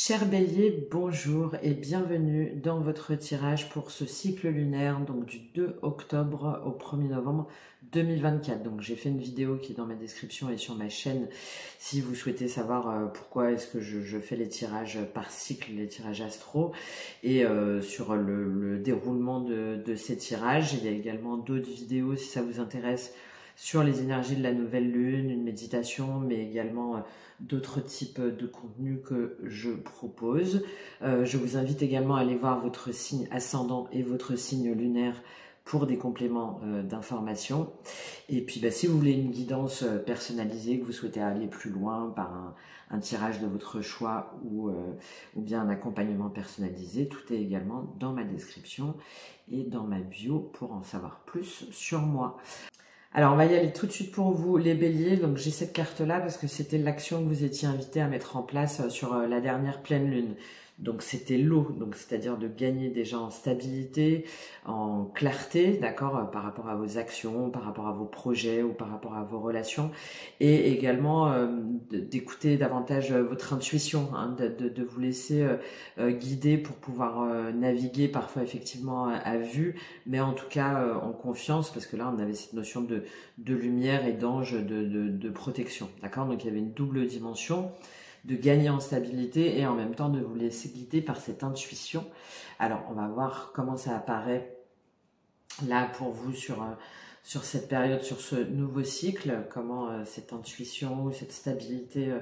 Cher Bélier, bonjour et bienvenue dans votre tirage pour ce cycle lunaire, donc du 2 octobre au 1er novembre 2024. Donc j'ai fait une vidéo qui est dans ma description et sur ma chaîne si vous souhaitez savoir pourquoi est-ce que je fais les tirages par cycle, les tirages astro, et sur le déroulement de ces tirages. Il y a également d'autres vidéos si ça vous intéresse sur les énergies de la nouvelle lune, une méditation, mais également d'autres types de contenus que je propose. Je vous invite également à aller voir votre signe ascendant et votre signe lunaire pour des compléments d'informations. Et puis si vous voulez une guidance personnalisée, que vous souhaitez aller plus loin par un tirage de votre choix ou bien un accompagnement personnalisé, tout est également dans ma description et dans ma bio pour en savoir plus sur moi. Alors, on va y aller tout de suite pour vous, les béliers. Donc, j'ai cette carte-là parce que c'était l'action que vous étiez invité à mettre en place sur la dernière pleine lune. Donc, c'était l'eau, donc c'est-à-dire de gagner déjà en stabilité, en clarté, d'accord, par rapport à vos actions, par rapport à vos projets ou par rapport à vos relations, et également d'écouter davantage votre intuition, hein, de vous laisser guider pour pouvoir naviguer parfois effectivement à vue, mais en tout cas en confiance, parce que là on avait cette notion de lumière et d'ange de protection, d'accord. Donc il y avait une double dimension de gagner en stabilité et en même temps de vous laisser guider par cette intuition. Alors on va voir comment ça apparaît là pour vous sur cette période, sur ce nouveau cycle, comment cette intuition ou cette stabilité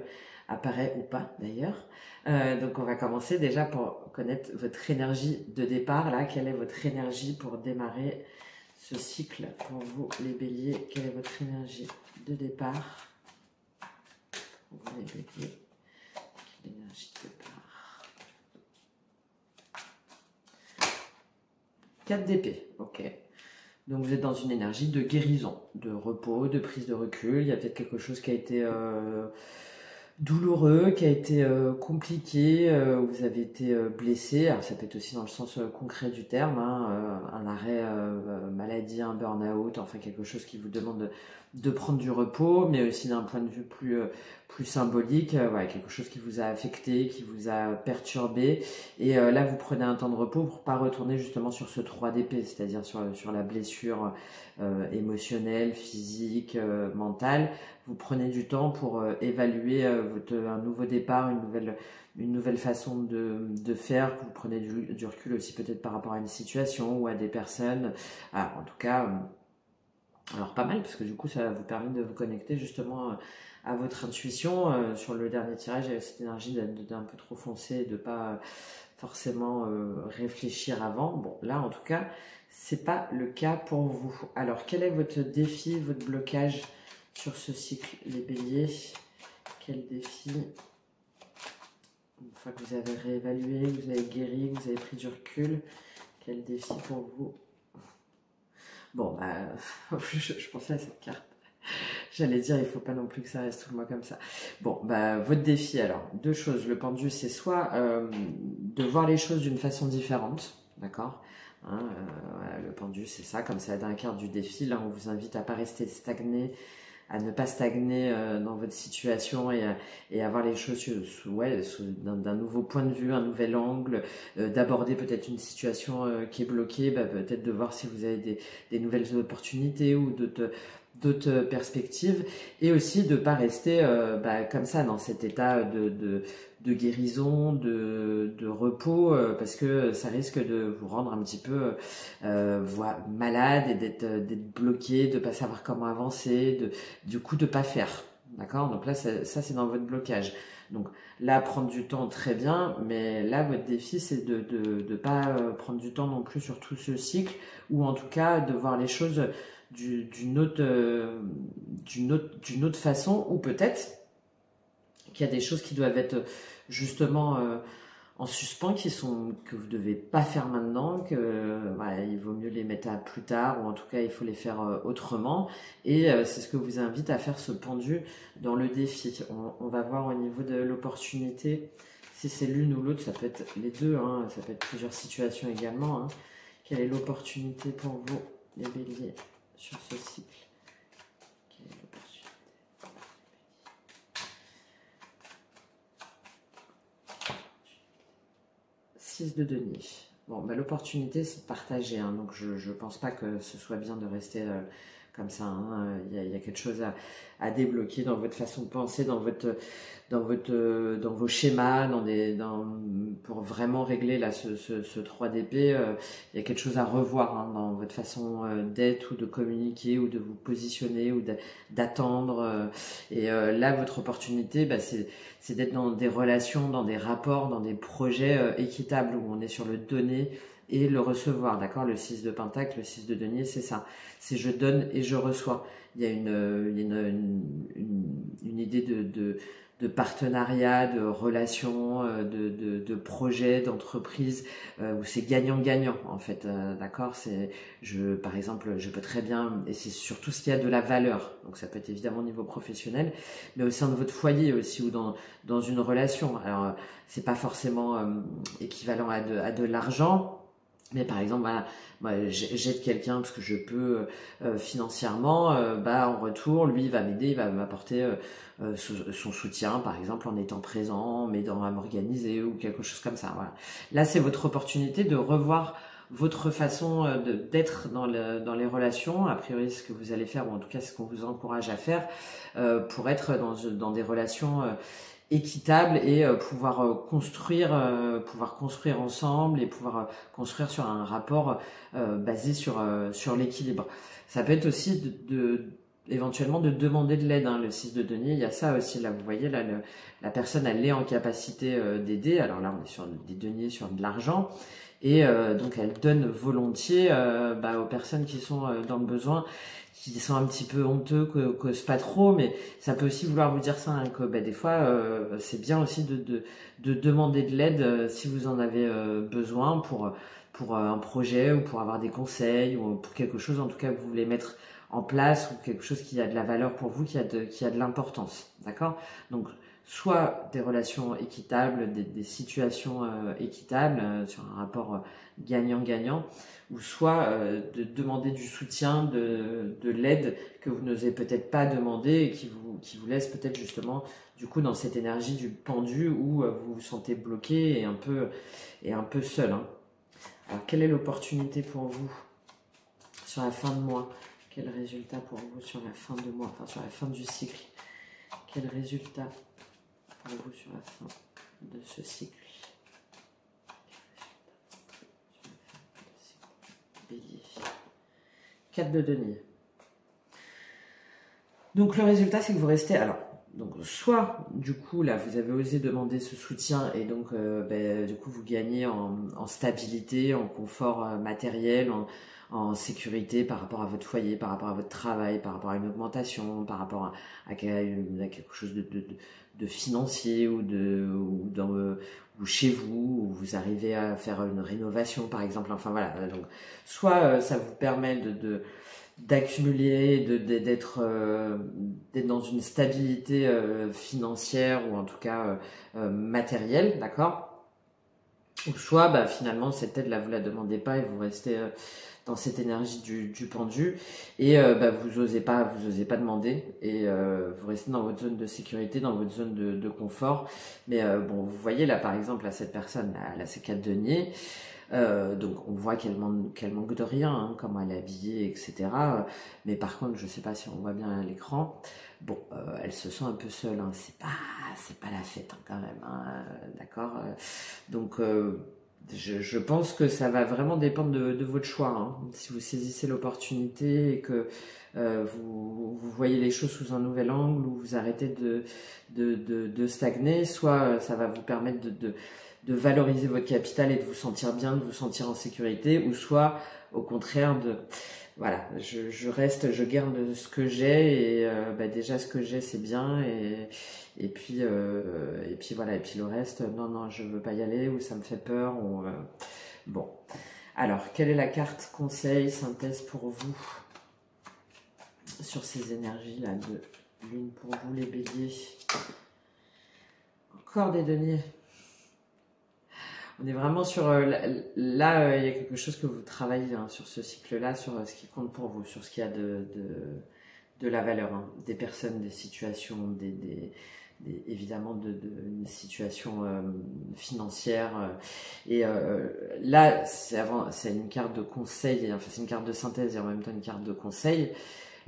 apparaît ou pas d'ailleurs. Donc on va commencer déjà pour connaître votre énergie de départ. Là, quelle est votre énergie pour démarrer ce cycle pour vous les béliers? Quelle est votre énergie de départ pour vous les béliers? Quelle est l'énergie de départ? 4 d'épée, ok. Donc vous êtes dans une énergie de guérison, de repos, de prise de recul. Il y a peut-être quelque chose qui a été douloureux, qui a été compliqué, vous avez été blessé. Alors ça peut être aussi dans le sens concret du terme, hein, un arrêt maladie, un burn-out, enfin quelque chose qui vous demande de prendre du repos, mais aussi d'un point de vue plus symbolique, voilà, quelque chose qui vous a affecté, qui vous a perturbé. Et là, vous prenez un temps de repos pour pas retourner justement sur ce 3 d'épée, c'est-à-dire sur la blessure émotionnelle, physique, mentale. Vous prenez du temps pour évaluer un nouveau départ, une nouvelle façon de faire. Vous prenez du recul aussi peut-être par rapport à une situation ou à des personnes. Ah, en tout cas, alors pas mal, parce que du coup ça vous permet de vous connecter justement à votre intuition. Sur le dernier tirage, il y avait cette énergie d'un peu trop foncer, de pas forcément réfléchir avant. Bon, là en tout cas, c'est pas le cas pour vous. Alors, quel est votre défi, votre blocage sur ce cycle, les béliers? Quel défi? Une fois que vous avez réévalué, que vous avez guéri, que vous avez pris du recul, quel défi pour vous? Bon, je pensais à cette carte. J'allais dire, il ne faut pas non plus que ça reste tout le mois comme ça. Bon, votre défi alors, deux choses. Le pendu, c'est soit de voir les choses d'une façon différente, d'accord, hein, voilà, le pendu, c'est ça, comme ça incarne du défi. Là, on vous invite à ne pas rester stagné, à ne pas stagner dans votre situation et à voir les choses d'un nouveau point de vue, un nouvel angle, d'aborder peut-être une situation qui est bloquée, peut-être de voir si vous avez des nouvelles opportunités ou d'autres perspectives, et aussi de ne pas rester comme ça dans cet état de guérison, de repos, parce que ça risque de vous rendre un petit peu malade et d'être bloqué, de ne pas savoir comment avancer, du coup de ne pas faire. D'accord? Donc là, ça c'est dans votre blocage. Donc là, prendre du temps, très bien, mais là, votre défi, c'est de ne pas prendre du temps non plus sur tout ce cycle, ou en tout cas de voir les choses d'une autre façon, ou peut-être qu'il y a des choses qui doivent être justement en suspens, que vous devez pas faire maintenant, que voilà, il vaut mieux les mettre à plus tard, ou en tout cas il faut les faire autrement, et c'est ce que vous invite à faire, ce pendu dans le défi. On va voir au niveau de l'opportunité, si c'est l'une ou l'autre, ça peut être les deux, hein, ça peut être plusieurs situations également, hein. Quelle est l'opportunité pour vous, les béliers, sur ce cycle? Quelle est l'opportunité? 6 de denier. Bon, bah, l'opportunité, c'est de partager, hein, donc je ne pense pas que ce soit bien de rester comme ça. Hein. Il y a quelque chose à débloquer dans votre façon de penser, dans vos schémas, pour vraiment régler là ce 3 d'épée. Il y a quelque chose à revoir hein, dans votre façon d'être ou de communiquer ou de vous positionner ou d'attendre. Là, votre opportunité, bah, c'est d'être dans des relations, dans des rapports, dans des projets équitables où on est sur le donner et le recevoir, d'accord? Le 6 de Pentacle, le 6 de denier, c'est ça. C'est je donne et je reçois. Il y a une idée de partenariat, de relation, de projet, d'entreprise, où c'est gagnant-gagnant en fait, d'accord. Par exemple, je peux très bien, et c'est surtout ce qu'il y a de la valeur. Donc ça peut être évidemment au niveau professionnel, mais au sein de votre foyer aussi ou dans une relation. Alors c'est pas forcément équivalent à de l'argent. Mais par exemple, voilà, moi j'aide quelqu'un parce que je peux financièrement, en retour, lui il va m'aider, il va m'apporter son soutien, par exemple en étant présent, m'aidant à m'organiser ou quelque chose comme ça. Voilà. Là, c'est votre opportunité de revoir votre façon d'être dans les relations, a priori ce que vous allez faire, ou en tout cas ce qu'on vous encourage à faire, pour être dans des relations équitable et pouvoir construire ensemble et pouvoir construire sur un rapport basé sur l'équilibre. Ça peut être aussi éventuellement de demander de l'aide, hein, le 6 de denier, il y a ça aussi, là vous voyez, là la personne elle est en capacité d'aider, alors là on est sur des deniers, sur de l'argent, et donc elle donne volontiers aux personnes qui sont dans le besoin, qui sont un petit peu honteux, qu'osent pas trop, mais ça peut aussi vouloir vous dire ça, hein, que des fois c'est bien aussi de demander de l'aide si vous en avez besoin pour un projet ou pour avoir des conseils ou pour quelque chose en tout cas que vous voulez mettre en place ou quelque chose qui a de la valeur pour vous, qui a de l'importance, d'accord? Donc soit des relations équitables, des situations équitables sur un rapport gagnant-gagnant, ou soit de demander du soutien, de l'aide que vous n'osez peut-être pas demander et qui vous laisse peut-être justement du coup dans cette énergie du pendu où vous vous sentez bloqué et un peu seul. Hein. Alors quelle est l'opportunité pour vous sur la fin de mois? Quel résultat pour vous sur la fin de mois, enfin sur la fin du cycle? Quel résultat pour vous sur la fin de ce cycle? Bélier. 4 de denier. Donc le résultat, c'est que vous restez... Alors, donc soit du coup là vous avez osé demander ce soutien et donc du coup vous gagnez en stabilité, en confort matériel, en sécurité par rapport à votre foyer, par rapport à votre travail, par rapport à une augmentation, par rapport à quelque chose de financier ou chez vous, où vous arrivez à faire une rénovation par exemple. Enfin voilà, donc soit ça vous permet d'accumuler, d'être dans une stabilité financière ou en tout cas matérielle, d'accord? Ou soit finalement cette aide là vous la demandez pas et vous restez dans cette énergie du pendu et vous osez pas demander et vous restez dans votre zone de sécurité, dans votre zone de confort. Mais vous voyez là par exemple là, cette personne là, elle a ses 4 deniers. Donc on voit qu'elle manque de rien, hein, comment elle est habillée, etc. Mais par contre, je sais pas si on voit bien à l'écran. Bon, elle se sent un peu seule. Hein, c'est pas la fête hein, quand même. Hein, d'accord. Donc je pense que ça va vraiment dépendre de votre choix. Hein. Si vous saisissez l'opportunité et que vous voyez les choses sous un nouvel angle ou vous arrêtez de stagner, soit ça va vous permettre de valoriser votre capital et de vous sentir bien, de vous sentir en sécurité, ou soit au contraire voilà, je garde ce que j'ai et déjà ce que j'ai c'est bien et puis voilà, et puis le reste non je veux pas y aller ou ça me fait peur ou bon. Alors quelle est la carte conseil synthèse pour vous sur ces énergies là de lune pour vous les béliers? Encore des deniers. On est vraiment sur... il y a quelque chose que vous travaillez hein, sur ce cycle-là, sur ce qui compte pour vous, sur ce qui a de la valeur, hein, des personnes, des situations, évidemment une situation financière. Et là, c'est une carte de conseil, enfin c'est une carte de synthèse et en même temps une carte de conseil.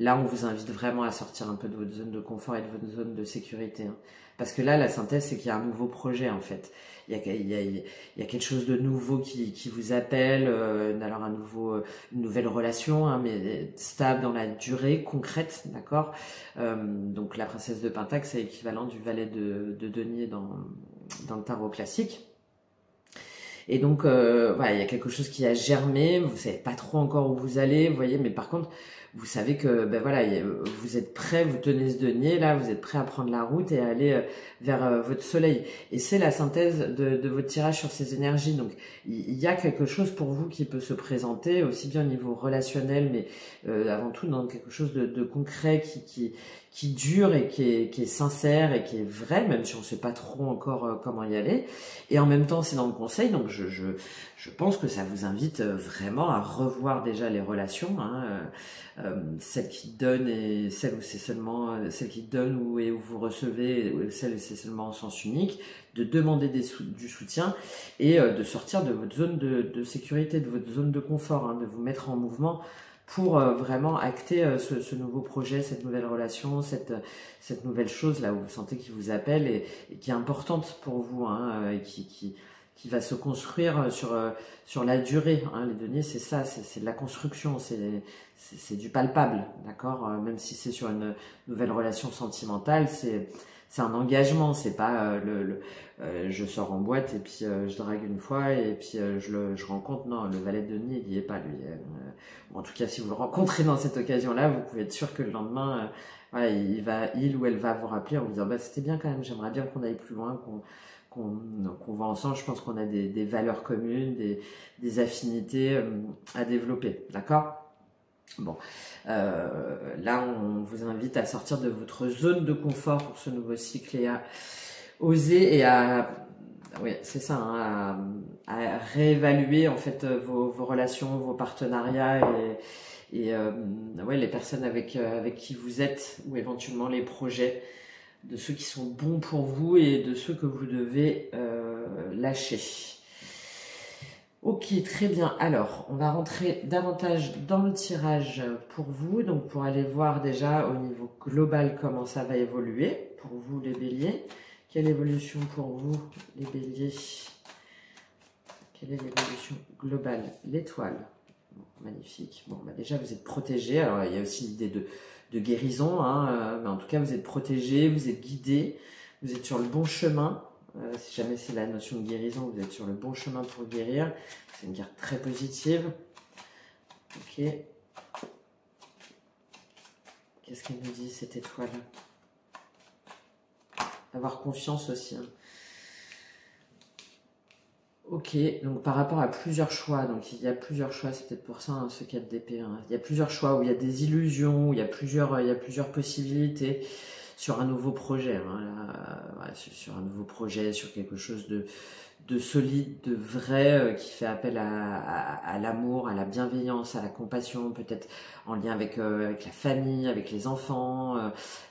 Là, on vous invite vraiment à sortir un peu de votre zone de confort et de votre zone de sécurité. Hein. Parce que là, la synthèse, c'est qu'il y a un nouveau projet, en fait. Il y a quelque chose de nouveau qui vous appelle, alors une nouvelle relation, hein, mais stable dans la durée, concrète, d'accord. Donc la princesse de Pentacle, c'est l'équivalent du valet de denier dans le tarot classique. Et donc, voilà, il y a quelque chose qui a germé, vous savez pas trop encore où vous allez, vous voyez, mais par contre, vous savez que ben voilà, vous êtes prêt, vous tenez ce denier là, vous êtes prêt à prendre la route et à aller vers votre soleil. Et c'est la synthèse de votre tirage sur ces énergies. Donc il y a quelque chose pour vous qui peut se présenter, aussi bien au niveau relationnel, mais avant tout dans quelque chose de concret qui dure et qui est sincère et qui est vrai, même si on ne sait pas trop encore comment y aller. Et en même temps, c'est dans le conseil, donc je pense que ça vous invite vraiment à revoir déjà les relations, hein, celle qui donne et celle où c'est seulement celle qui donne où vous recevez, et celle où c'est seulement en sens unique, de demander du soutien et de sortir de votre zone de sécurité, de votre zone de confort, hein, de vous mettre en mouvement pour vraiment acter ce nouveau projet, cette nouvelle relation, cette nouvelle chose là où vous sentez qu'il vous appelle et qui est importante pour vous, hein, et qui va se construire sur la durée. Hein. Les deniers, c'est ça, c'est de la construction, c'est du palpable, d'accord. Même si c'est sur une nouvelle relation sentimentale, c'est un engagement, c'est pas je sors en boîte et puis je drague une fois et puis je rencontre. Non, le valet de denier, il y est pas lui. En tout cas, si vous le rencontrez dans cette occasion-là, vous pouvez être sûr que le lendemain, voilà, il ou elle va vous rappeler en vous disant bah, c'était bien quand même, j'aimerais bien qu'on aille plus loin, qu'on va ensemble. Je pense qu'on a des valeurs communes, des affinités à développer, d'accord. Bon, là on vous invite à sortir de votre zone de confort pour ce nouveau cycle et à oser et oui, c'est ça, hein, à réévaluer en fait vos relations, vos partenariats et ouais, les personnes avec qui vous êtes ou éventuellement les projets, de ceux qui sont bons pour vous et de ceux que vous devez lâcher. Ok, très bien. Alors, on va rentrer davantage dans le tirage pour vous. Donc, pour aller voir déjà au niveau global comment ça va évoluer pour vous les béliers. Quelle évolution pour vous les béliers? Quelle est l'évolution globale? L'étoile. Bon, magnifique. Bon, bah déjà, vous êtes protégés. Alors, il y a aussi l'idée de guérison, hein, mais en tout cas, vous êtes protégés, vous êtes guidés, vous êtes sur le bon chemin. Si jamais c'est la notion de guérison, vous êtes sur le bon chemin pour guérir. C'est une carte très positive. Ok. Qu'est-ce qu'elle nous dit, cette étoile? Avoir confiance aussi. Hein. Ok, donc par rapport à plusieurs choix, donc il y a plusieurs choix, c'est peut-être pour ça hein, ce 4 d'épée. Hein. Il y a plusieurs choix où il y a des illusions, où il y a plusieurs possibilités sur un nouveau projet, hein, là, sur un nouveau projet, sur quelque chose de solide, de vrai, qui fait appel à l'amour, à la bienveillance, à la compassion, peut-être en lien avec la famille, avec les enfants,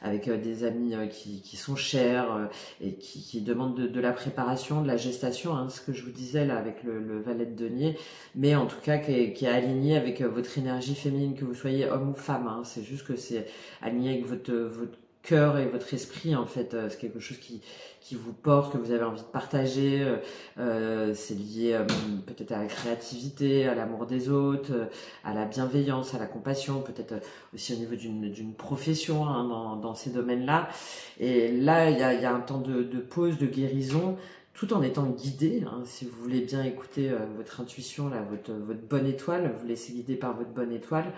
avec des amis qui sont chers et qui demandent de la préparation, de la gestation, hein, ce que je vous disais là avec le valet de denier, mais en tout cas qui est aligné avec votre énergie féminine, que vous soyez homme ou femme, hein, c'est juste que c'est aligné avec votre cœur et votre esprit en fait, c'est quelque chose qui vous porte, que vous avez envie de partager, c'est lié peut-être à la créativité, à l'amour des autres, à la bienveillance, à la compassion, peut-être aussi au niveau d'une profession hein, dans ces domaines-là. Et là, il y a un temps de pause, de guérison, tout en étant guidé. Hein, si vous voulez bien écouter votre intuition, là, votre bonne étoile, vous laissez guider par votre bonne étoile.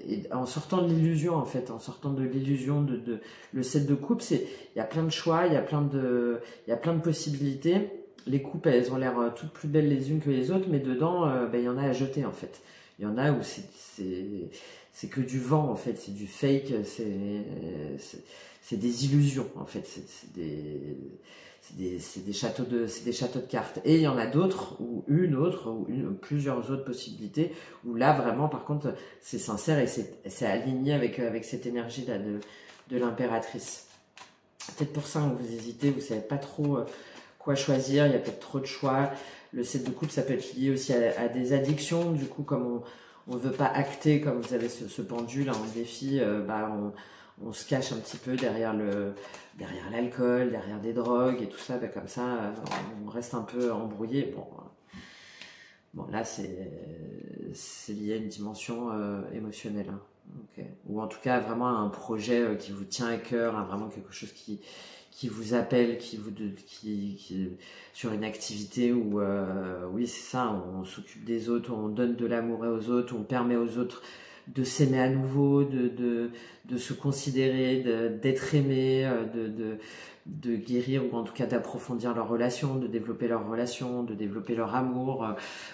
Et en sortant de l'illusion en fait, en sortant de l'illusion de le 7 de coupe, il y a plein de choix, il y a plein de possibilités. Les coupes elles ont l'air toutes plus belles les unes que les autres, mais dedans il y en a à jeter en fait. Il y en a où c'est que du vent en fait, c'est du fake, c'est des illusions en fait, c'est des châteaux de cartes. Et il y en a d'autres, ou plusieurs autres possibilités, où là vraiment par contre c'est sincère et c'est aligné avec cette énergie là de l'impératrice. Peut-être pour ça que vous hésitez, vous savez pas trop quoi choisir, il y a peut-être trop de choix. Le 7 de coupe, ça peut être lié aussi à des addictions. Du coup, comme on ne veut pas acter, comme vous avez ce pendule en défi, on se cache un petit peu derrière l'alcool, derrière des drogues et tout ça. Comme ça, on reste un peu embrouillé. Bon, là, c'est lié à une dimension émotionnelle. Hein. Okay. Ou en tout cas, vraiment un projet qui vous tient à cœur, hein, vraiment quelque chose qui vous appelle, sur une activité où, oui, c'est ça, on s'occupe des autres, on donne de l'amour aux autres, on permet aux autres de s'aimer à nouveau, de se considérer, d'être aimé, de guérir ou en tout cas d'approfondir leur relation, de développer leur relation, de développer leur amour.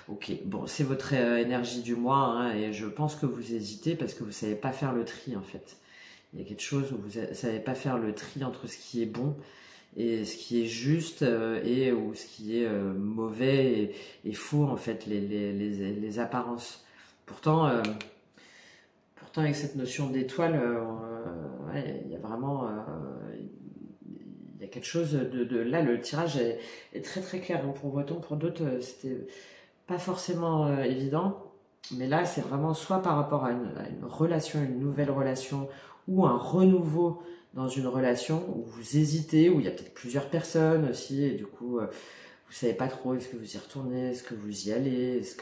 Ok, bon, c'est votre énergie du mois hein, et je pense que vous hésitez parce que vous savez pas faire le tri en fait. Il y a quelque chose où vous ne savez pas faire le tri entre ce qui est bon et ce qui est juste ou ce qui est mauvais et faux en fait, les apparences. Pourtant, avec cette notion d'étoile, ouais, il y a vraiment... il y a quelque chose là, le tirage est très très clair hein, pour Breton, pour d'autres, c'était pas forcément évident. Mais là, c'est vraiment soit par rapport à une relation, une nouvelle relation, ou un renouveau dans une relation où vous hésitez, où il y a peut-être plusieurs personnes aussi, et du coup, vous savez pas trop, est-ce que vous y retournez, est-ce que vous y allez, est-ce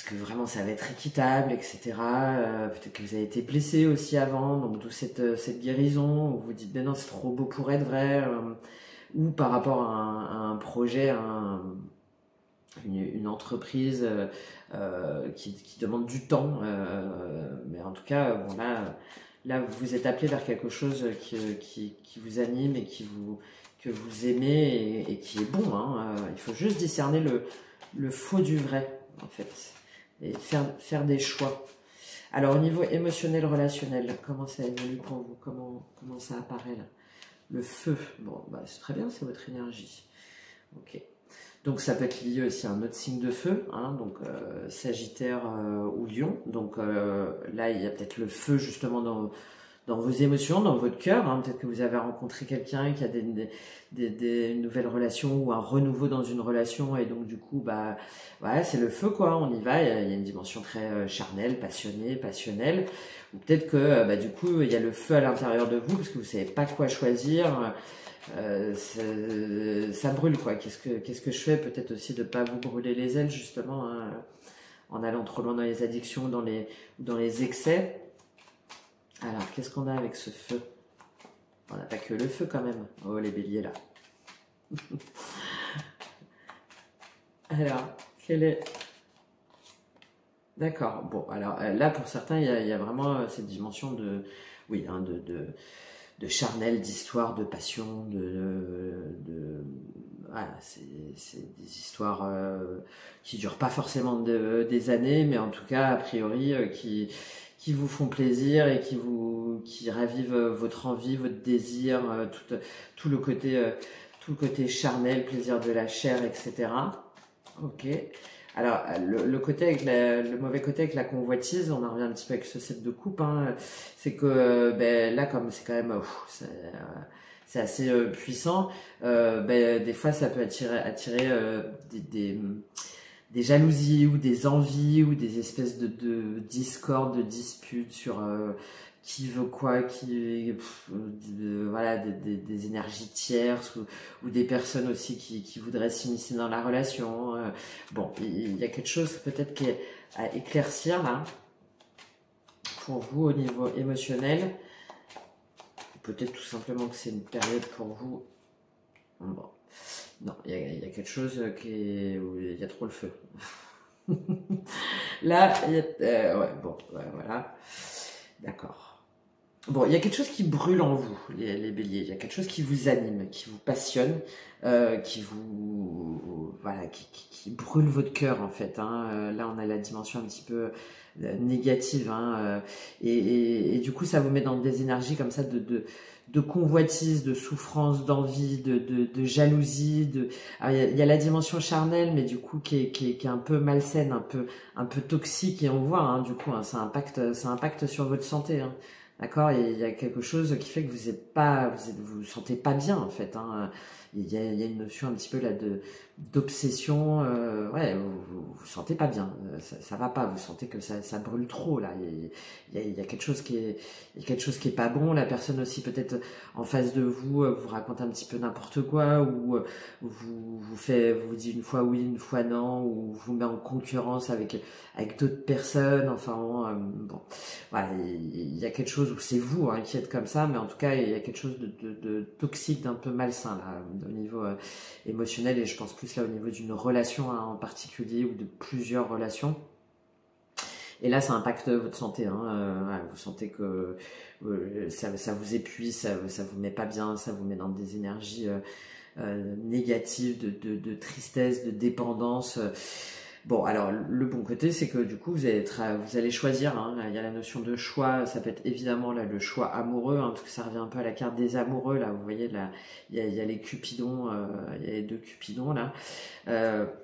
que vraiment ça va être équitable, etc. Peut-être que vous avez été blessé aussi avant, donc d'où cette guérison, où vous dites, ben non, c'est trop beau pour être vrai, ou par rapport à un projet, une entreprise qui demande du temps, mais en tout cas, bon là vous êtes appelé vers quelque chose qui vous anime et que vous aimez et qui est bon. Hein. Il faut juste discerner le faux du vrai, en fait, et faire des choix. Alors au niveau émotionnel, relationnel, comment ça évolue pour vous, comment ça apparaît là? Le feu, bon, c'est très bien, c'est votre énergie. Ok. Donc ça peut être lié aussi à un autre signe de feu, hein, donc Sagittaire ou Lion. Donc là, il y a peut-être le feu justement dans vos émotions, dans votre cœur. Hein. Peut-être que vous avez rencontré quelqu'un qui a une nouvelle relation ou un renouveau dans une relation et donc du coup, ouais, c'est le feu quoi. On y va. Il y a une dimension très charnelle, passionnée, passionnelle. Ou peut-être que du coup, il y a le feu à l'intérieur de vous parce que vous savez pas quoi choisir. Ça brûle quoi. Qu'est-ce que je fais? Peut-être aussi de pas vous brûler les ailes justement hein, en allant trop loin dans les addictions, dans les excès. Alors qu'est-ce qu'on a avec ce feu? On n'a pas que le feu quand même. Oh les béliers là. Alors quel est... D'accord. Bon alors là pour certains il y a vraiment cette dimension de oui hein, de charnel, d'histoire, de passion, voilà, c'est des histoires qui durent pas forcément des années, mais en tout cas, a priori, qui vous font plaisir et qui ravivent votre envie, votre désir, tout le côté charnel, plaisir de la chair, etc. Ok. Alors, le mauvais côté avec la convoitise, on en revient un petit peu avec ce set de coupe, hein, c'est que là, comme c'est quand même, c'est assez puissant, des fois ça peut attirer des jalousies ou des envies ou des espèces de discordes, de disputes sur qui veut quoi, voilà, des énergies tierces ou des personnes aussi qui voudraient s'initier dans la relation. Bon, il y a quelque chose peut-être qui est à éclaircir là pour vous au niveau émotionnel. Peut-être tout simplement que c'est une période pour vous. Bon, non, il y a quelque chose où il y a trop le feu. Là, ouais, bon, ouais, voilà, d'accord. Bon, il y a quelque chose qui brûle en vous, les béliers. Il y a quelque chose qui vous anime, qui vous passionne, qui brûle votre cœur en fait. Hein. Là, on a la dimension un petit peu négative, hein, et du coup, ça vous met dans des énergies comme ça de convoitise, de souffrance, d'envie, de jalousie. Alors, il y a la dimension charnelle, mais du coup qui est un peu malsaine, un peu toxique, et on voit, hein, du coup, hein, ça impacte sur votre santé. Hein. d'accord? Et il y a quelque chose qui fait que vous sentez pas bien en fait, hein. Il y a une notion un petit peu là d'obsession, ouais, vous sentez pas bien, ça va pas, vous sentez que ça brûle trop là. Il y a quelque chose il y a quelque chose qui est pas bon. La personne aussi peut-être en face de vous vous raconte un petit peu n'importe quoi, ou vous dit une fois oui, une fois non, ou vous met en concurrence avec d'autres personnes. Enfin bon, voilà, il y a quelque chose où c'est vous hein, qui êtes comme ça, mais en tout cas il y a quelque chose de toxique, d'un peu malsain là, au niveau émotionnel, et je pense plus là au niveau d'une relation hein, en particulier, ou de plusieurs relations. Et là, ça impacte votre santé. Hein. Ouais, vous sentez que ça vous épuise, ça vous met pas bien, ça vous met dans des énergies négatives, de tristesse, de dépendance. Bon, alors le bon côté, c'est que du coup, vous allez choisir. Hein. Il y a la notion de choix. Ça peut être évidemment là le choix amoureux, hein, parce que ça revient un peu à la carte des amoureux. Là, vous voyez, là, il y a les cupidons, il y a les deux cupidons là.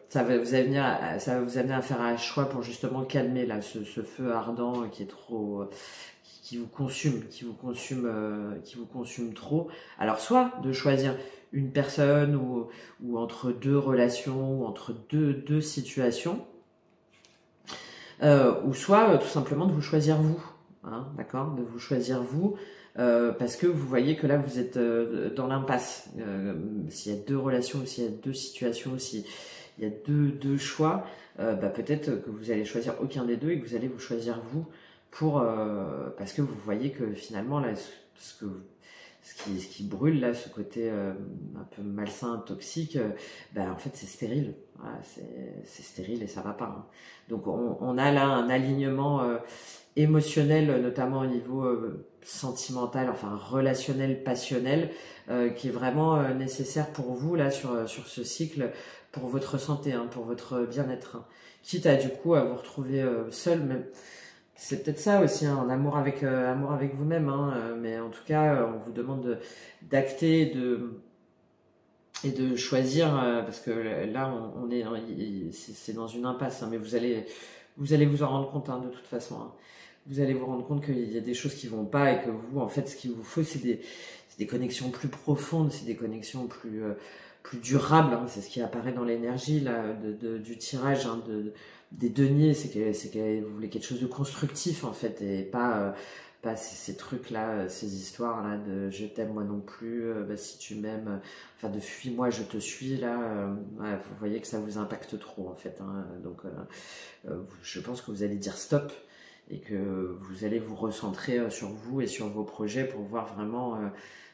Ça va vous amener à faire un choix pour justement calmer là ce feu ardent qui est trop, qui vous consume, qui vous consume trop. Alors soit de choisir une personne, ou entre deux relations, ou entre deux situations, ou soit tout simplement de vous choisir vous, hein, d'accord, de vous choisir vous. Parce que vous voyez que là vous êtes dans l'impasse. S'il y a deux relations, ou s'il y a deux situations, ou s'il y a deux choix, peut-être que vous allez choisir aucun des deux, et que vous allez vous choisir vous, parce que vous voyez que finalement là, ce qui brûle là, ce côté un peu malsain, toxique, en fait c'est stérile. Voilà, c'est stérile et ça va pas. Hein. Donc on a là un alignement émotionnel, notamment au niveau sentimental, enfin relationnel, passionnel, qui est vraiment nécessaire pour vous là sur ce cycle, pour votre santé, hein, pour votre bien-être. Hein. Quitte à du coup à vous retrouver seul, même. C'est peut-être ça aussi, hein, un amour avec vous-même, hein, mais en tout cas, on vous demande d'acter et de choisir, parce que là, c'est dans une impasse, hein, mais vous allez vous en rendre compte, hein, de toute façon. Hein. Vous allez vous rendre compte qu'il y a des choses qui vont pas, et que vous, en fait, ce qu'il vous faut, c'est des connexions plus profondes, c'est des connexions plus durables. Hein, c'est ce qui apparaît dans l'énergie là du tirage, hein, des deniers, c'est que vous voulez quelque chose de constructif en fait, et pas ces trucs là, ces histoires là de je t'aime moi non plus, si tu m'aimes, enfin de fuis-moi je te suis là, ouais, vous voyez que ça vous impacte trop en fait. Hein, donc je pense que vous allez dire stop, et que vous allez vous recentrer sur vous et sur vos projets, pour voir vraiment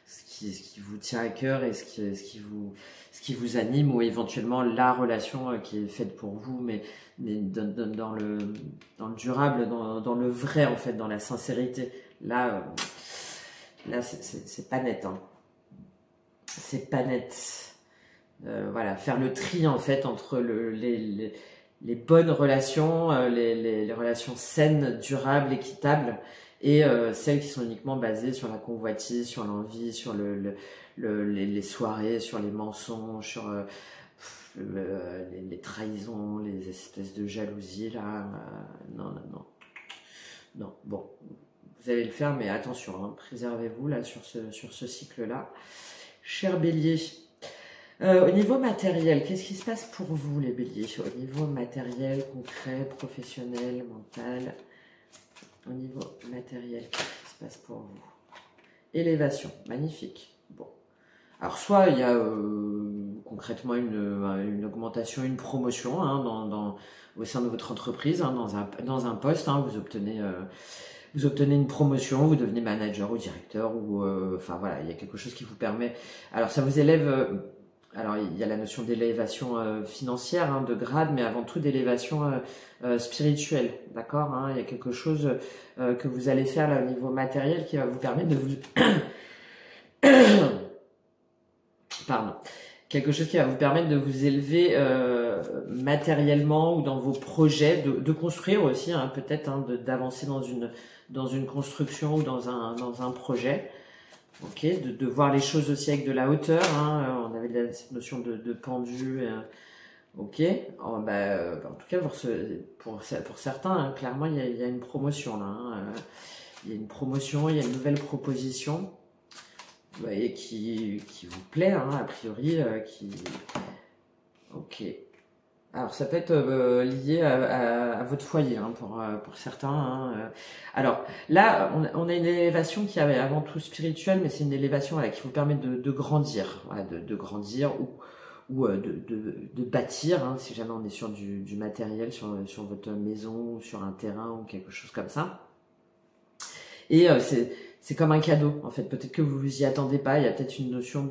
ce qui vous tient à cœur, et ce qui vous anime, ou éventuellement la relation qui est faite pour vous, mais dans le durable, dans le vrai en fait, dans la sincérité. Là c'est pas net, hein. C'est pas net. Voilà, faire le tri en fait entre les bonnes relations, les relations saines, durables, équitables, et celles qui sont uniquement basées sur la convoitise, sur l'envie, sur les soirées, sur les mensonges, sur les trahisons, les espèces de jalousie là. Non. Bon, vous allez le faire, mais attention, hein, préservez-vous là sur ce cycle-là. Cher Bélier. Au niveau matériel, qu'est-ce qui se passe pour vous les béliers? Au niveau matériel, concret, professionnel, mental. Au niveau matériel, qu'est-ce qui se passe pour vous? Élévation, magnifique. Bon. Alors soit il y a concrètement une augmentation, une promotion, hein, au sein de votre entreprise, hein, dans un poste, hein, vous obtenez une promotion, vous devenez manager ou directeur, ou enfin voilà, il y a quelque chose qui vous permet. Alors ça vous élève. Alors, il y a la notion d'élévation financière, hein, de grade, mais avant tout d'élévation spirituelle, d'accord, hein. Il y a quelque chose que vous allez faire là au niveau matériel qui va vous permettre de vous... Pardon. Quelque chose qui va vous permettre de vous élever matériellement, ou dans vos projets, de construire aussi, hein, peut-être, hein, d'avancer dans une construction, ou dans un projet. Ok, de voir les choses aussi avec de la hauteur, hein. On avait cette notion de pendu, ok. En tout cas pour certains, hein, clairement il y a une promotion là, hein. il y a une promotion, il y a une nouvelle proposition, vous voyez, qui vous plaît, hein, a priori, Ok. Alors, ça peut être lié à votre foyer, hein, pour certains, hein. Alors, là, on a une élévation qui est avant tout spirituelle, mais c'est une élévation, voilà, qui vous permet de grandir, voilà, de grandir ou de bâtir, hein, si jamais on est sur du matériel, sur votre maison, ou sur un terrain ou quelque chose comme ça. Et c'est comme un cadeau, en fait. Peut-être que vous vous y attendez pas. Il y a peut-être une notion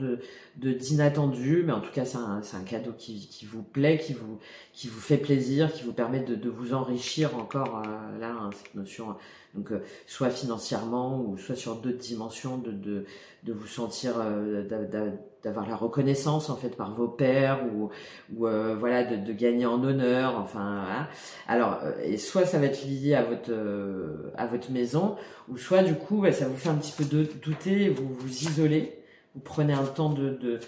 d'inattendu, mais en tout cas, c'est un cadeau qui vous plaît, qui vous fait plaisir, qui vous permet de vous enrichir encore, là, hein, cette notion. Donc, soit financièrement ou soit sur d'autres dimensions, de vous sentir, d'avoir la reconnaissance, en fait, par vos pairs ou voilà, de gagner en honneur, enfin, voilà. Alors, et soit ça va être lié à votre maison, ou soit du coup, ça vous fait un petit peu douter, vous vous isolez, vous prenez un temps de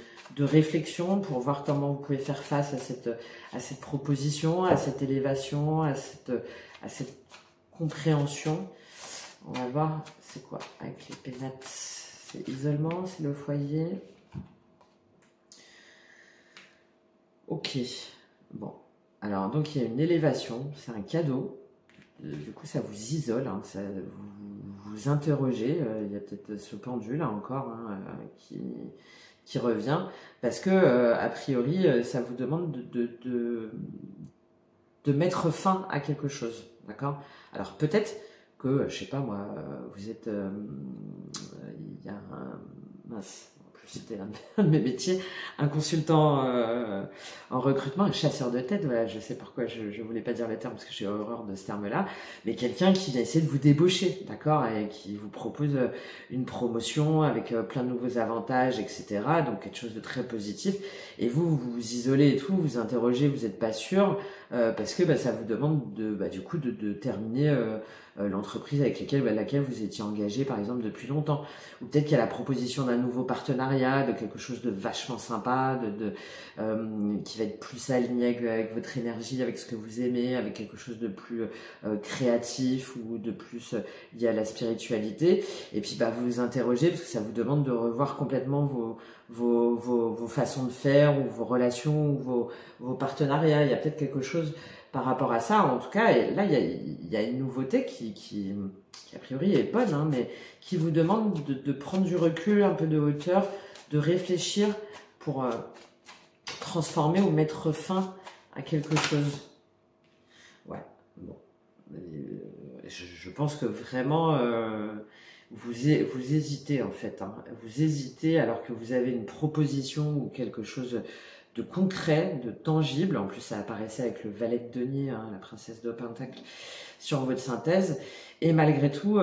réflexion pour voir comment vous pouvez faire face à cette proposition, à cette élévation, à cette compréhension. On va voir, c'est quoi avec les pénates? C'est isolement, c'est le foyer. Ok, bon. Alors, donc il y a une élévation, c'est un cadeau. Du coup, ça vous isole, hein, vous interrogez. Il y a peut-être ce pendule là encore, hein, qui revient, parce que a priori, ça vous demande de mettre fin à quelque chose, d'accord? Alors peut-être que, je sais pas moi, vous êtes, il y a un mince. C'était un de mes métiers, un consultant en recrutement, un chasseur de tête, voilà, je sais pourquoi je voulais pas dire le terme parce que j'ai horreur de ce terme-là, mais quelqu'un qui va essayer de vous débaucher, d'accord, et qui vous propose une promotion avec plein de nouveaux avantages, etc. Donc quelque chose de très positif, et vous vous isolez et tout, vous interrogez, vous n'êtes pas sûr, parce que ça vous demande du coup de terminer l'entreprise avec laquelle vous étiez engagé par exemple depuis longtemps, ou peut-être qu'il y a la proposition d'un nouveau partenariat, de quelque chose de vachement sympa, qui va être plus aligné avec votre énergie, avec ce que vous aimez, avec quelque chose de plus créatif ou de plus lié à la spiritualité. Et puis vous vous interrogez parce que ça vous demande de revoir complètement vos façons de faire ou vos relations ou vos partenariats. Il y a peut-être quelque chose par rapport à ça, en tout cas, et là il y a une nouveauté qui a priori est bonne, hein, mais qui vous demande de prendre du recul, un peu de hauteur, de réfléchir pour transformer ou mettre fin à quelque chose. Ouais, bon. Je pense que vraiment vous hésitez en fait, hein. Vous hésitez alors que vous avez une proposition ou quelque chose de concret, de tangible. En plus, ça apparaissait avec le valet de denier, hein, la princesse de Pentacle, sur votre synthèse. Et malgré tout,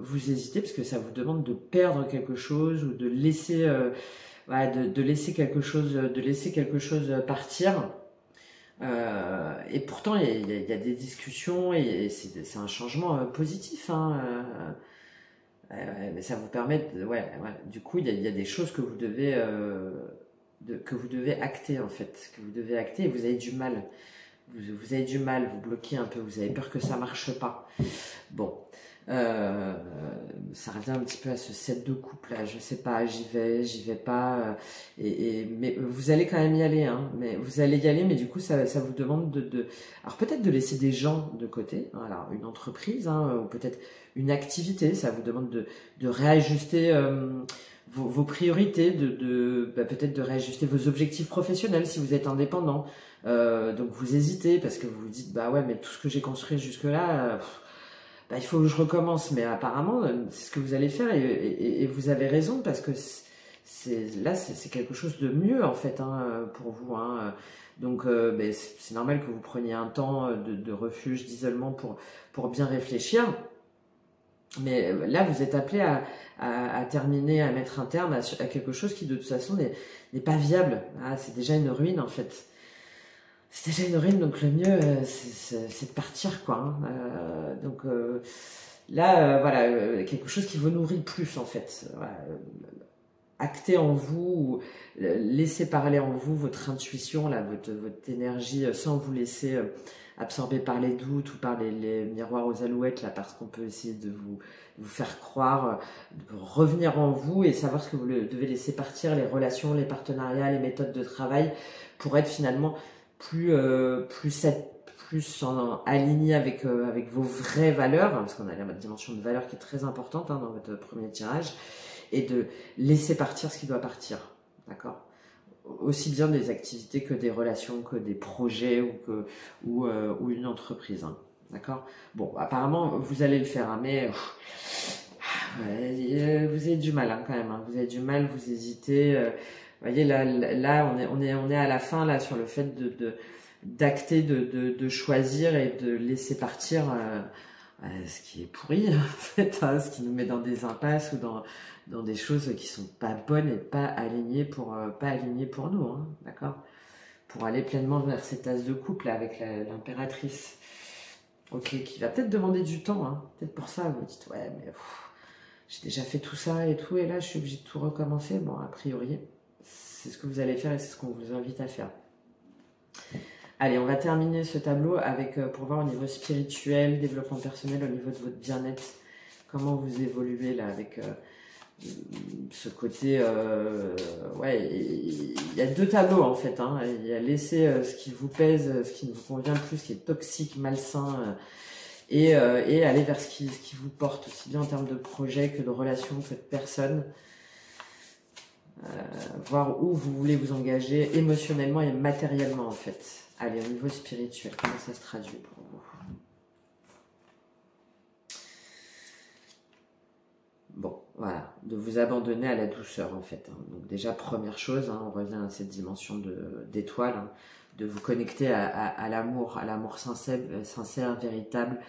vous hésitez parce que ça vous demande de perdre quelque chose ou de laisser, de laisser quelque chose partir. Et pourtant, il y a des discussions et c'est un changement positif, hein. Mais ça vous permet, du coup, il y a des choses que vous devez acter en fait, que vous devez acter et vous avez du mal. Vous avez du mal, vous bloquez un peu, vous avez peur que ça marche pas. Bon, ça revient un petit peu à ce set de couple là, je sais pas, j'y vais pas, mais vous allez quand même y aller, hein, mais vous allez y aller, mais du coup ça vous demande alors peut-être de laisser des gens de côté, hein, alors une entreprise, hein, ou peut-être une activité, ça vous demande de réajuster vos priorités, peut-être de réajuster vos objectifs professionnels si vous êtes indépendant. Donc vous hésitez parce que vous vous dites ouais, mais tout ce que j'ai construit jusque là, il faut que je recommence. Mais apparemment c'est ce que vous allez faire et vous avez raison parce que c'est quelque chose de mieux en fait, hein, pour vous, hein. Donc c'est normal que vous preniez un temps de refuge, d'isolement pour bien réfléchir. Mais là, vous êtes appelé à terminer, à mettre un terme à quelque chose qui, de toute façon, n'est pas viable. C'est déjà une ruine, en fait. C'est déjà une ruine, donc le mieux, c'est de partir, quoi, hein. Donc là, voilà, quelque chose qui vous nourrit plus, en fait. Voilà. acter en vous, ou laisser parler en vous votre intuition, là, votre énergie, sans vous laisser absorber par les doutes ou par les miroirs aux alouettes, là, parce qu'on peut essayer de vous faire croire, de revenir en vous et savoir ce que vous devez laisser partir, les relations, les partenariats, les méthodes de travail, pour être finalement plus aligné avec vos vraies valeurs, hein, parce qu'on a la dimension de valeur qui est très importante, hein, dans votre premier tirage, et de laisser partir ce qui doit partir, d'accord? Aussi bien des activités que des relations, que des projets ou une entreprise, hein, d'accord? Bon, apparemment vous allez le faire, hein, mais vous avez du mal, hein, quand même, hein, vous avez du mal, vous hésitez. Vous voyez, là on est à la fin là sur le fait d'acter, de choisir et de laisser partir ce qui est pourri en fait, hein, ce qui nous met dans des impasses ou dans des choses qui sont pas bonnes et pas alignées pour nous, hein, d'accord, pour aller pleinement vers cette as de couple là, avec l'impératrice, ok, qui va peut-être demander du temps, hein, peut-être pour ça vous dites ouais mais j'ai déjà fait tout ça et tout et là je suis obligée de tout recommencer. Bon, a priori c'est ce que vous allez faire et c'est ce qu'on vous invite à faire. Allez, on va terminer ce tableau avec, pour voir au niveau spirituel, développement personnel, au niveau de votre bien-être, comment vous évoluez là avec ce côté, ouais, il y a deux tableaux en fait, hein. Il y a laisser ce qui vous pèse, ce qui ne vous convient plus, ce qui est toxique, malsain, et aller vers ce qui vous porte, aussi bien en termes de projet que de relations, que de personnes. Voir où vous voulez vous engager émotionnellement et matériellement en fait. Allez, au niveau spirituel, comment ça se traduit pour vous? Bon, voilà, de vous abandonner à la douceur en fait, hein. Donc déjà, première chose, hein, on revient à cette dimension d'étoile, hein, de vous connecter à l'amour sincère, véritable,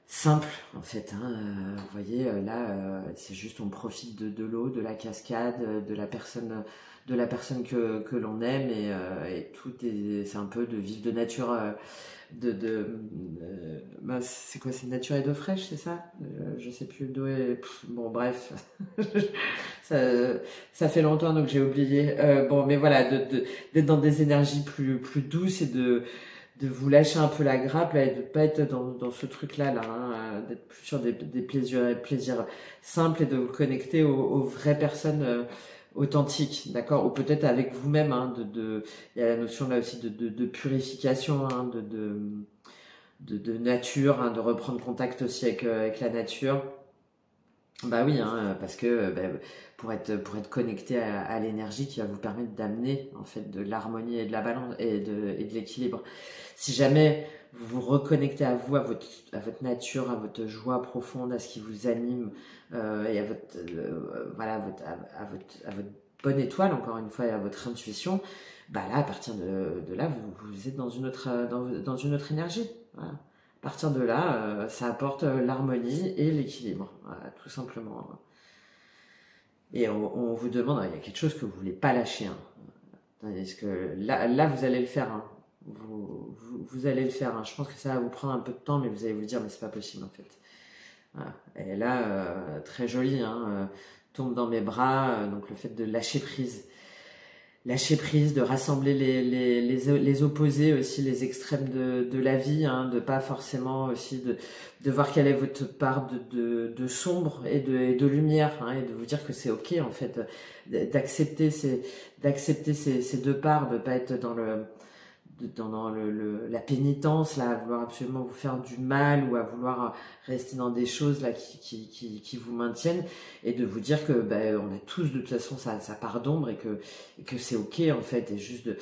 simple en fait, hein. Vous voyez, là, c'est juste on profite de l'eau, de la cascade, de la personne que l'on aime, et tout c'est un peu de vivre de nature, c'est quoi, c'est nature et d'eau fraîche, c'est ça? Je sais plus d'eau et bon bref, ça fait longtemps donc j'ai oublié. Bon, mais voilà, d'être dans des énergies plus douces et de vous lâcher un peu la grappe là, et de pas être dans ce truc là, hein, d'être plus sur des plaisirs simples et de vous connecter aux vraies personnes authentiques, d'accord, ou peut-être avec vous-même, hein, il y a la notion là aussi de purification, hein, de nature, hein, de reprendre contact aussi avec la nature. Bah oui, hein, parce que pour être connecté à l'énergie qui va vous permettre d'amener en fait de l'harmonie et de la balance et de l'équilibre. Si jamais vous vous reconnectez à vous, à votre nature, à votre joie profonde, à ce qui vous anime, et à votre voilà, à votre bonne étoile, encore une fois, et à votre intuition, bah là, à partir de là, vous êtes dans une autre énergie. Voilà. À partir de là, ça apporte l'harmonie et l'équilibre, voilà, tout simplement. Et on vous demande, il y a quelque chose que vous voulez pas lâcher, hein. Est-ce que là, vous allez le faire, hein. Vous allez le faire, hein. Je pense que ça va vous prendre un peu de temps, mais vous allez vous dire, mais c'est pas possible en fait. Voilà. Et là, très joli, hein, tombe dans mes bras, donc le fait de lâcher prise. Lâcher prise, de rassembler les opposés aussi, les extrêmes de la vie, hein, de pas forcément aussi de voir quelle est votre part de sombre et de lumière, hein, et de vous dire que c'est ok en fait, d'accepter ces deux parts, de pas être dans la pénitence là, à vouloir absolument vous faire du mal ou à vouloir rester dans des choses là qui vous maintiennent, et de vous dire que on a tous de toute façon sa part d'ombre et que c'est ok en fait, et juste de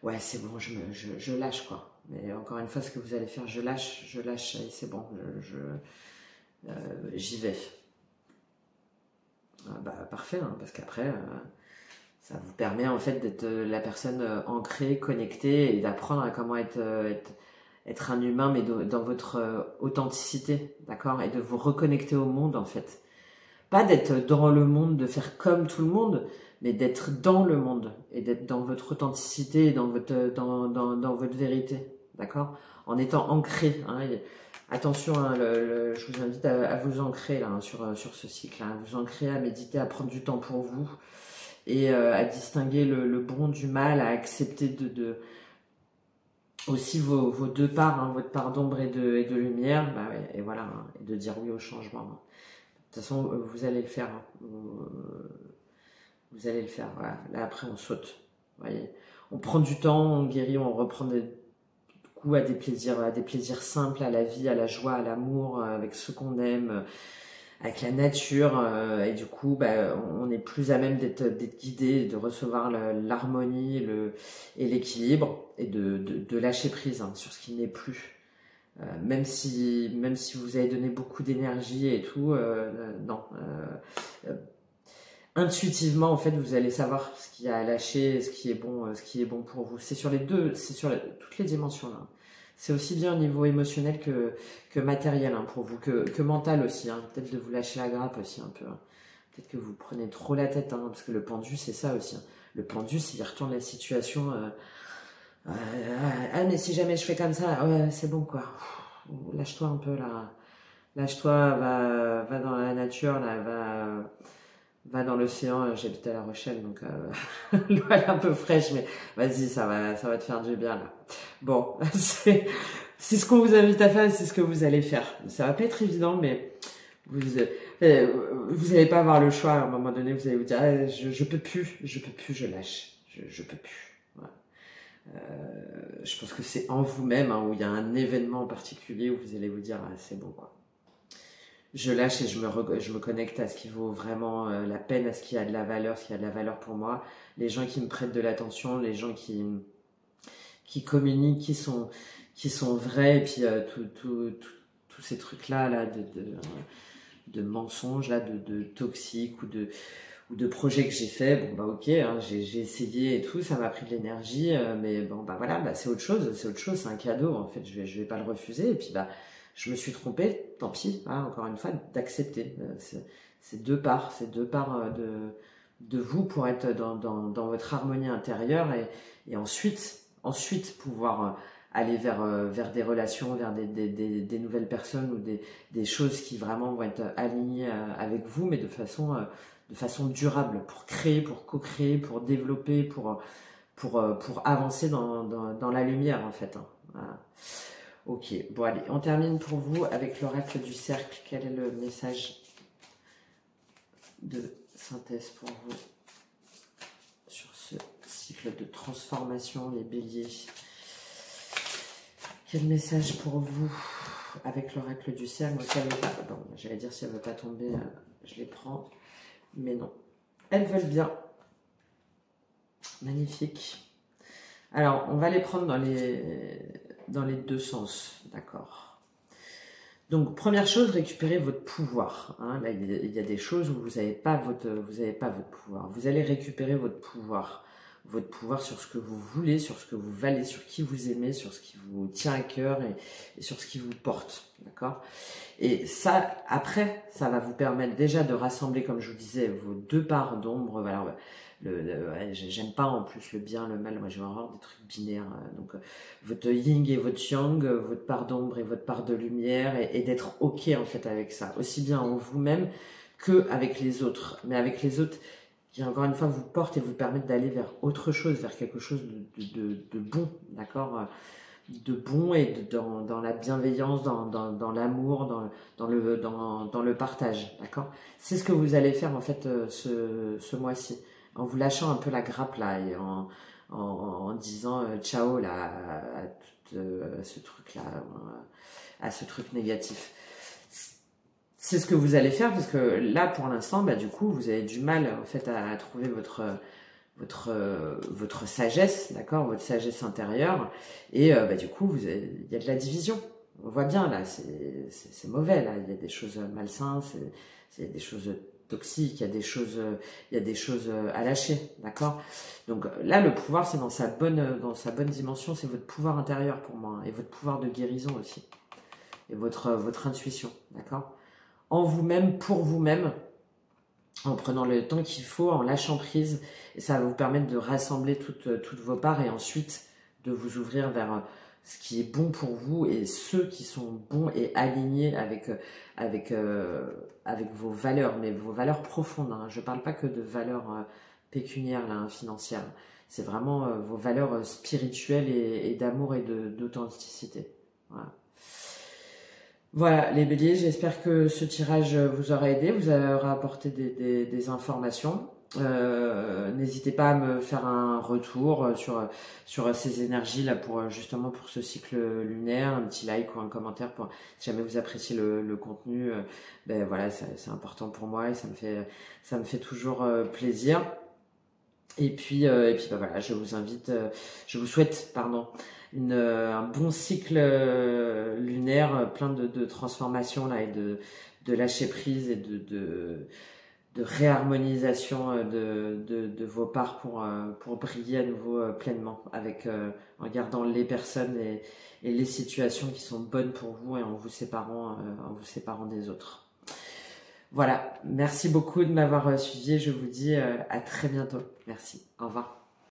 ouais c'est bon, je lâche quoi. Mais encore une fois, ce que vous allez faire, je lâche et c'est bon, j'y vais. Parfait, hein, parce qu'après ça vous permet en fait d'être la personne ancrée, connectée, et d'apprendre à comment être un humain, mais dans votre authenticité, d'accord, et de vous reconnecter au monde en fait. Pas d'être dans le monde, de faire comme tout le monde, mais d'être dans le monde et d'être dans votre authenticité et dans votre vérité, d'accord, en étant ancré, hein. Attention, hein, je vous invite à vous ancrer là, hein, sur ce cycle, hein, à vous ancrer, à méditer, à prendre du temps pour vous et à distinguer le bon du mal, à accepter aussi vos deux parts, hein, votre part d'ombre et de lumière, bah ouais, et voilà, hein, et de dire oui au changement. Hein. De toute façon, vous allez le faire. Hein. Vous allez le faire. Voilà. Là, après, on saute. Vous voyez, on prend du temps, on guérit, on reprend goût à des plaisirs simples, à la vie, à la joie, à l'amour, avec ceux qu'on aime, avec la nature. Et du coup, bah, on est plus à même d'être guidé, de recevoir l'harmonie et l'équilibre et de lâcher prise hein, sur ce qui n'est plus. Même si vous avez donné beaucoup d'énergie et tout, non. Intuitivement, en fait, vous allez savoir ce qu'il y a à lâcher, ce qui est bon pour vous. C'est sur toutes les dimensions là. C'est aussi bien au niveau émotionnel que matériel hein, pour vous, que mental aussi. Hein. Peut-être de vous lâcher la grappe aussi un peu. Hein. Peut-être que vous prenez trop la tête, hein, parce que le pendu, c'est ça aussi. Hein. Le pendu, c'est il retourne la situation. Ah, mais si jamais je fais comme ça, ouais, c'est bon quoi. Lâche-toi un peu là. Lâche-toi, va dans la nature, là, va dans l'océan. J'habite à La Rochelle, donc l'eau est un peu fraîche, mais vas-y, ça va te faire du bien là. Bon, c'est ce qu'on vous invite à faire, c'est ce que vous allez faire. Ça va pas être évident, mais vous allez pas avoir le choix. À un moment donné, vous allez vous dire, ah, je peux plus, je lâche, je peux plus. Voilà. Je pense que c'est en vous-même hein, où il y a un événement en particulier où vous allez vous dire, ah, c'est bon quoi. Je lâche et je me connecte à ce qui vaut vraiment la peine, à ce qui a de la valeur, ce qui a de la valeur pour moi. Les gens qui me prêtent de l'attention, les gens qui communiquent, qui sont vrais, et puis tous ces trucs-là là, de mensonges, là, de toxiques ou de projets que j'ai fait, bon bah ok, hein, j'ai essayé et tout, ça m'a pris de l'énergie, mais bon bah voilà, bah, c'est autre chose, c'est un cadeau en fait, je vais pas le refuser, et puis bah je me suis trompée, tant pis, hein, encore une fois, d'accepter. C'est deux parts de vous pour être dans votre harmonie intérieure et ensuite pouvoir aller vers des relations, vers des nouvelles personnes ou des choses qui vraiment vont être alignées avec vous, mais de façon durable, pour créer, pour co-créer, pour développer, pour avancer dans la lumière en fait. Hein. Voilà. Ok, bon allez, on termine pour vous avec l'oracle du cercle. Quel est le message de synthèse pour vous sur ce cycle de transformation, les béliers? Quel message pour vous avec l'oracle du cercle? Bon, j'allais dire si elle ne veut pas tomber, je les prends, mais non. Elles veulent bien. Magnifique. Alors, on va les prendre dans les deux sens, d'accord. Donc, première chose, récupérez votre pouvoir. Hein. Là, il y a des choses où vous n'avez pas votre pouvoir. Vous allez récupérer votre pouvoir sur ce que vous voulez, sur ce que vous valez, sur qui vous aimez, sur ce qui vous tient à cœur et sur ce qui vous porte, d'accord. Et ça, après, ça va vous permettre déjà de rassembler, comme je vous disais, vos deux parts d'ombre. Alors, j'aime pas en plus le bien, le mal, moi j'ai horreur des trucs binaires, donc votre yin et votre yang, votre part d'ombre et votre part de lumière, et d'être ok en fait avec ça, aussi bien en vous-même que avec les autres, mais avec les autres qui encore une fois vous portent et vous permettent d'aller vers autre chose, vers quelque chose de bon, d'accord, de bon et dans la bienveillance, dans l'amour, dans le partage, d'accord. C'est ce que vous allez faire en fait ce mois-ci, en vous lâchant un peu la grappe là et en disant ciao là à tout ce truc là, à ce truc négatif. C'est ce que vous allez faire parce que là pour l'instant bah du coup vous avez du mal en fait à trouver votre sagesse, d'accord, votre sagesse intérieure, et bah du coup il y a de la division. On voit bien là, c'est mauvais là, il y a des choses malsaines, il y a des choses toxiques, il y a des choses à lâcher, d'accord. Donc là le pouvoir c'est dans sa bonne dimension, c'est votre pouvoir intérieur pour moi, et votre pouvoir de guérison aussi, et votre intuition, d'accord, en vous-même, pour vous-même, en prenant le temps qu'il faut, en lâchant prise, et ça va vous permettre de rassembler toutes vos parts et ensuite de vous ouvrir ce qui est bon pour vous et ceux qui sont bons et alignés avec, avec vos valeurs, mais vos valeurs profondes. Hein. Je ne parle pas que de valeurs pécuniaires, là, hein, financières. C'est vraiment vos valeurs spirituelles et d'amour et d'authenticité. Voilà. Voilà, les béliers, j'espère que ce tirage vous aura aidé, vous aura apporté des informations. N'hésitez pas à me faire un retour sur ces énergies là pour justement pour ce cycle lunaire, un petit like ou un commentaire pour si jamais vous appréciez le contenu. Ben voilà, c'est important pour moi et ça me fait toujours plaisir. Et puis ben voilà, je vous souhaite, pardon, un bon cycle lunaire, plein de transformations là et de lâcher prise et de réharmonisation de vos parts pour briller à nouveau pleinement en gardant les personnes et les situations qui sont bonnes pour vous et en vous séparant des autres. Voilà, merci beaucoup de m'avoir suivi et je vous dis à très bientôt. Merci, au revoir.